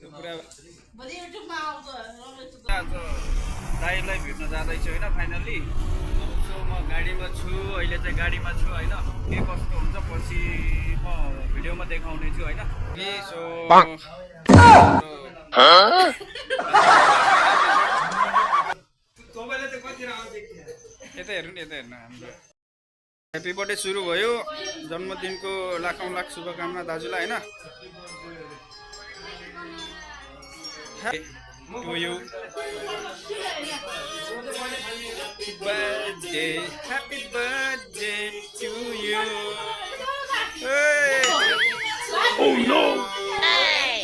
पुरा आज दाइलाई भेट्न जाँदैछु होइन फाइनल्ली। सो म गाडीमा छु अहिले चाहिँ गाडीमा छु होइन। के कस्तो हुन्छ पछि म भिडियोमा देखाउने छु होइन। सो यता हेर्नु नि यता हेर्नु हाम्रो ह्याप्पी बर्थडे सुरु भयो। जन्मदिनको लाखौँ लाख शुभकामना दाजुलाई होइन। To you. Birthday, happy birthday to you. Hey. Oh no. Hey.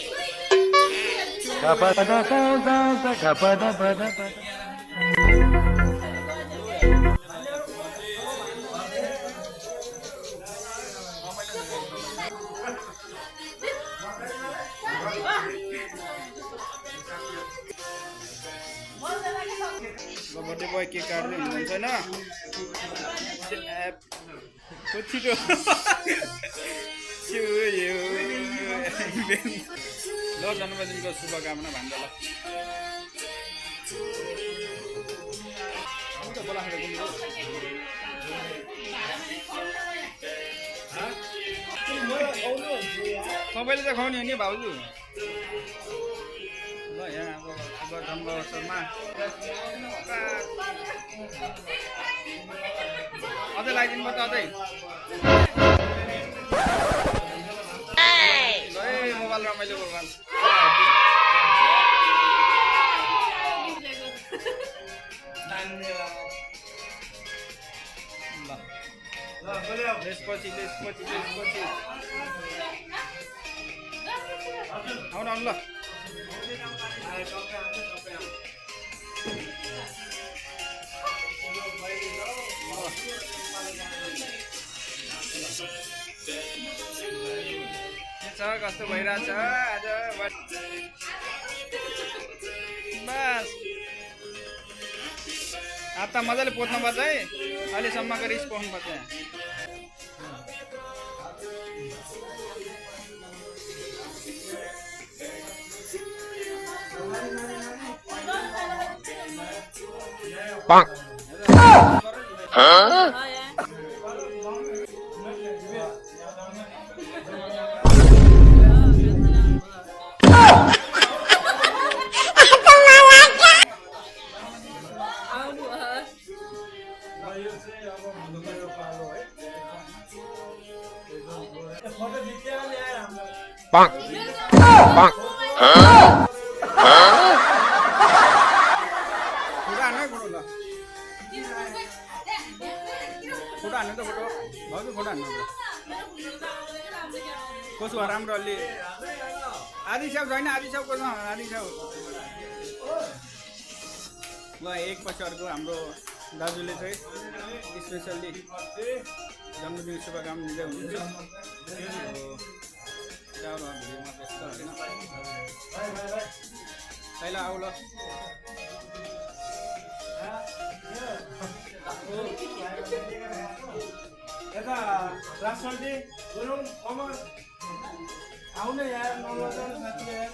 Birthday boy cake काट्दै हुनुहुन्छ होइन। छिटो ल जन्मदिनको शुभकामना भन्छ तपाईँले त खुवाउने हो नि भाउजू। ल यहाँ अब शुभ जन्म अवसरमा अझै लगाइदिनु पर्छ अझै। ल है मोबाइल रमाइलो मोबाइल। त्यसपछि आउनु आउनु ल। कस्तो भइरहेछ आज बस। हात त मजाले पोच्नु पर्छ है। अहिलेसम्मको रिस पाउनु पर्छ। फोटो हान्नु त फोटो भाउजू फोटो हान्नु कसो भयो राम्रो अलि आधी छेउ छैन आधी छेउ कसो आधी छेउ। ल एक पछि अर्को हाम्रो दाजुले चाहिँ स्पेसल्ली जन्मदिन शुभकामना दिँदै हुनुहुन्छ। भिडियोमा व्यस्त होइन पहिला आऊ ल। यता राष्ट्रपति गुरुङ अमर आउने यार नलजाउनु साथी यार।